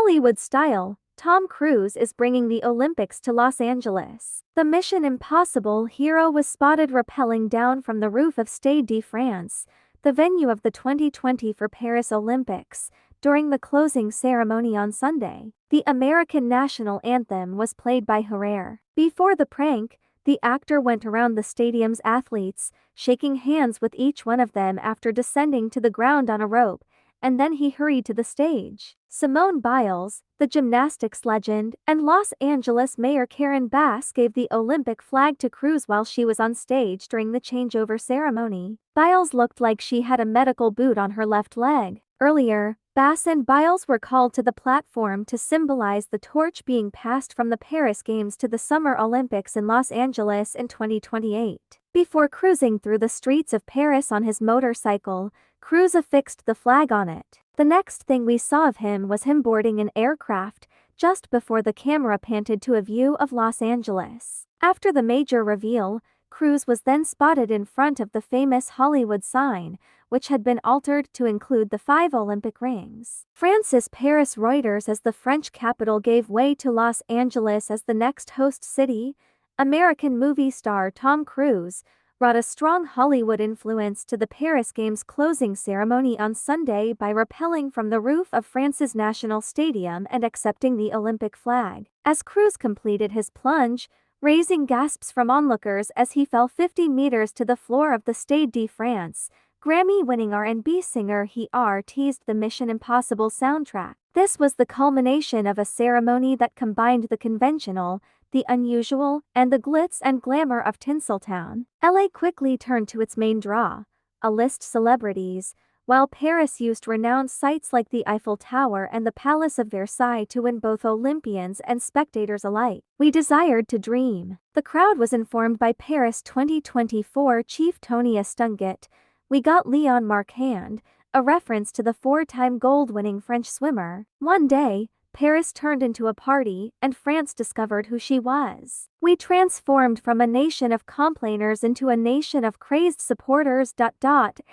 Hollywood style, Tom Cruise is bringing the Olympics to Los Angeles. The Mission Impossible hero was spotted rappelling down from the roof of Stade de France, the venue of the 2020 Paris Olympics, during the closing ceremony on Sunday. The American national anthem was played by Herrera. Before the prank, the actor went around the stadium's athletes, shaking hands with each one of them after descending to the ground on a rope, and then he hurried to the stage. Simone Biles, the gymnastics legend, and Los Angeles Mayor Karen Bass gave the Olympic flag to Cruise while she was on stage during the changeover ceremony. Biles looked like she had a medical boot on her left leg. Earlier, Bass and Biles were called to the platform to symbolize the torch being passed from the Paris Games to the Summer Olympics in Los Angeles in 2028. Before cruising through the streets of Paris on his motorcycle, Cruise affixed the flag on it. The next thing we saw of him was him boarding an aircraft, just before the camera panted to a view of Los Angeles. After the major reveal, Cruise was then spotted in front of the famous Hollywood sign, which had been altered to include the 5 Olympic rings. France's Paris Reuters as the French capital gave way to Los Angeles as the next host city. American movie star Tom Cruise brought a strong Hollywood influence to the Paris Games closing ceremony on Sunday by rappelling from the roof of France's national stadium and accepting the Olympic flag. As Cruise completed his plunge, raising gasps from onlookers as he fell 50 meters to the floor of the Stade de France, Grammy-winning R&B singer teased the Mission Impossible soundtrack. This was the culmination of a ceremony that combined the conventional, the unusual, and the glitz and glamour of Tinseltown. LA quickly turned to its main draw, A-list celebrities, while Paris used renowned sites like the Eiffel Tower and the Palace of Versailles to win both Olympians and spectators alike. We desired to dream. The crowd was informed by Paris 2024 chief Tony Estanguet. We got Leon Marquand, a reference to the 4-time gold-winning French swimmer. One day, Paris turned into a party, and France discovered who she was. We transformed from a nation of complainers into a nation of crazed supporters.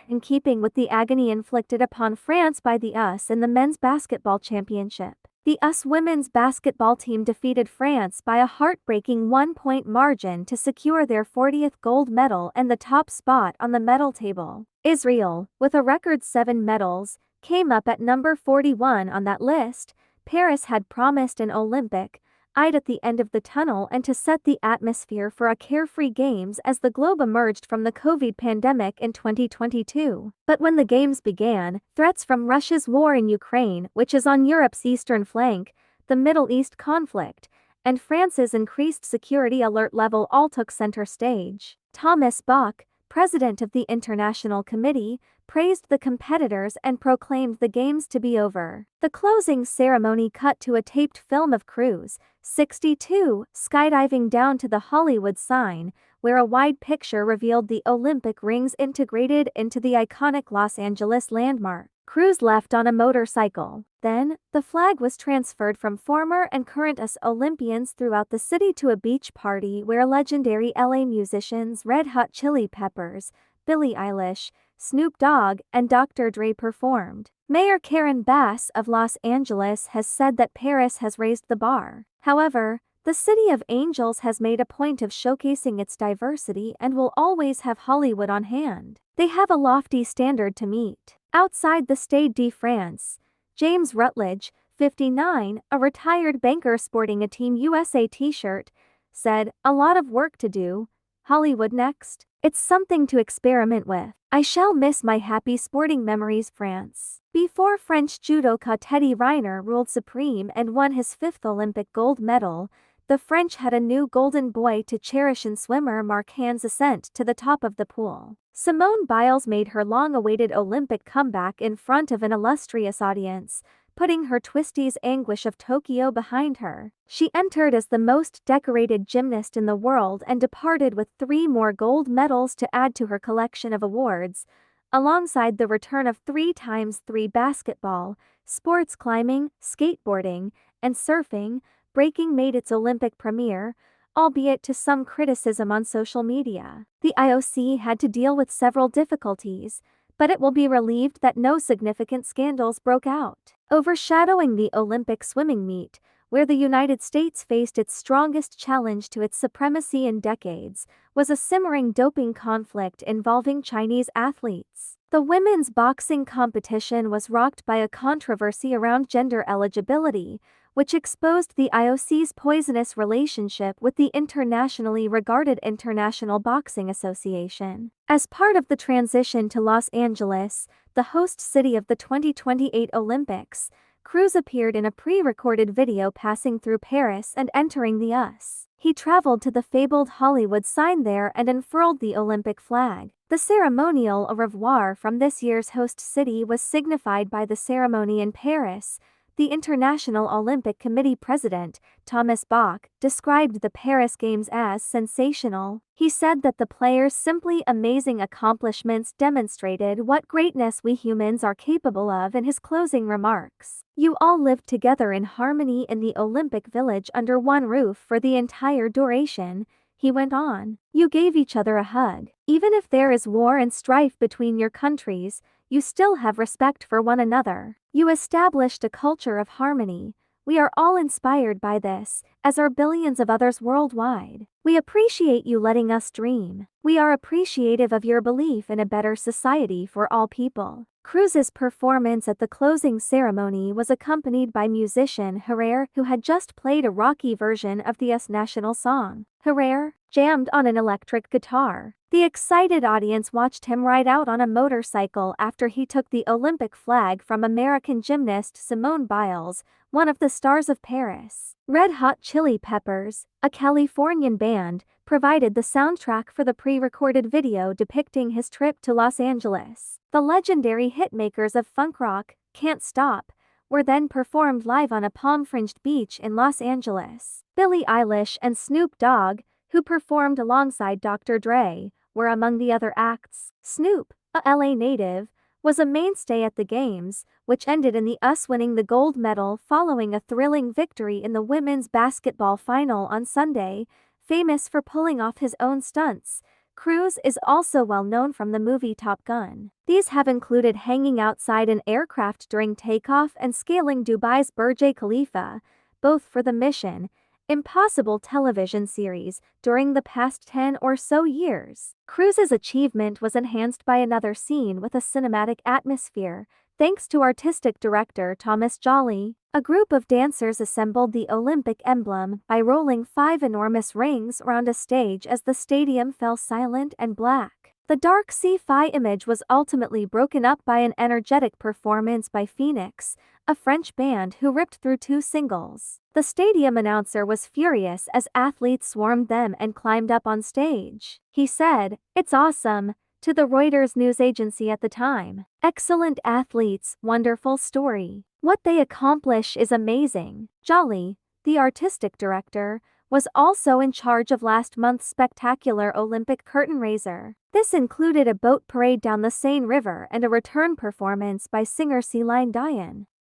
In keeping with the agony inflicted upon France by the US in the men's basketball championship, the US women's basketball team defeated France by a heartbreaking 1-point margin to secure their 40th gold medal and the top spot on the medal table. Israel, with a record 7 medals, came up at number 41 on that list. Paris had promised an Olympic light at the end of the tunnel and to set the atmosphere for a carefree games as the globe emerged from the COVID pandemic in 2022. But when the games began, threats from Russia's war in Ukraine, which is on Europe's eastern flank, the Middle East conflict, and France's increased security alert level all took center stage. Thomas Bach, president of the International Committee, praised the competitors and proclaimed the games to be over. The closing ceremony cut to a taped film of Cruise, 62, skydiving down to the Hollywood sign, where a wide picture revealed the Olympic rings integrated into the iconic Los Angeles landmark. Cruise left on a motorcycle. Then, the flag was transferred from former and current US Olympians throughout the city to a beach party where legendary LA musicians Red Hot Chili Peppers, Billie Eilish, Snoop Dogg, and Dr. Dre performed. Mayor Karen Bass of Los Angeles has said that Paris has raised the bar. However, the City of Angels has made a point of showcasing its diversity and will always have Hollywood on hand. They have a lofty standard to meet. Outside the Stade de France, James Rutledge, 59, a retired banker sporting a Team USA t-shirt, said, "A lot of work to do. Hollywood next. It's something to experiment with. I shall miss my happy sporting memories, France." Before French judoka Teddy Riner ruled supreme and won his 5th Olympic gold medal, the French had a new golden boy to cherish in swimmer Marquand's ascent to the top of the pool. Simone Biles made her long-awaited Olympic comeback in front of an illustrious audience, putting her twisties anguish of Tokyo behind her. She entered as the most decorated gymnast in the world and departed with 3 more gold medals to add to her collection of awards, alongside the return of 3x3 basketball, sports climbing, skateboarding, and surfing. Breaking made its Olympic premiere, albeit to some criticism on social media. The IOC had to deal with several difficulties, but it will be relieved that no significant scandals broke out. Overshadowing the Olympic swimming meet, where the United States faced its strongest challenge to its supremacy in decades, was a simmering doping conflict involving Chinese athletes. The women's boxing competition was rocked by a controversy around gender eligibility, which exposed the IOC's poisonous relationship with the internationally regarded International Boxing Association. As part of the transition to Los Angeles, the host city of the 2028 Olympics, Cruz appeared in a pre-recorded video passing through Paris and entering the US. He traveled to the fabled Hollywood sign there and unfurled the Olympic flag. The ceremonial au revoir from this year's host city was signified by the ceremony in Paris. The International Olympic Committee president, Thomas Bach, described the Paris Games as sensational. He said that the players' simply amazing accomplishments demonstrated what greatness we humans are capable of in his closing remarks. You all lived together in harmony in the Olympic Village under one roof for the entire duration, he went on. You gave each other a hug. Even if there is war and strife between your countries, you still have respect for one another. You established a culture of harmony. We are all inspired by this, as are billions of others worldwide. We appreciate you letting us dream. We are appreciative of your belief in a better society for all people. Cruz's performance at the closing ceremony was accompanied by musician Herrera, who had just played a rocky version of the US national song. Herrera jammed on an electric guitar. The excited audience watched him ride out on a motorcycle after he took the Olympic flag from American gymnast Simone Biles, one of the stars of Paris. Red Hot Chili Peppers, a Californian band, provided the soundtrack for the pre-recorded video depicting his trip to Los Angeles. The legendary hitmakers of funk rock, Can't Stop, were then performed live on a palm-fringed beach in Los Angeles. Billie Eilish and Snoop Dogg, who performed alongside Dr. Dre, were among the other acts. Snoop, a LA native, was a mainstay at the Games, which ended in the US winning the gold medal following a thrilling victory in the women's basketball final on Sunday. Famous for pulling off his own stunts, Cruz is also well known from the movie Top Gun. These have included hanging outside an aircraft during takeoff and scaling Dubai's Burj Khalifa, both for the Mission Impossible television series during the past 10 or so years. Cruz's achievement was enhanced by another scene with a cinematic atmosphere, thanks to artistic director Thomas Jolly. A group of dancers assembled the Olympic emblem by rolling 5 enormous rings around a stage as the stadium fell silent and black. The dark sci-fi image was ultimately broken up by an energetic performance by Phoenix, a French band who ripped through 2 singles. The stadium announcer was furious as athletes swarmed them and climbed up on stage. He said, "It's awesome," to the Reuters news agency at the time. Excellent athletes, wonderful story. What they accomplish is amazing. Jolly, the artistic director, was also in charge of last month's spectacular Olympic curtain raiser. This included a boat parade down the Seine River and a return performance by singer Celine Dion.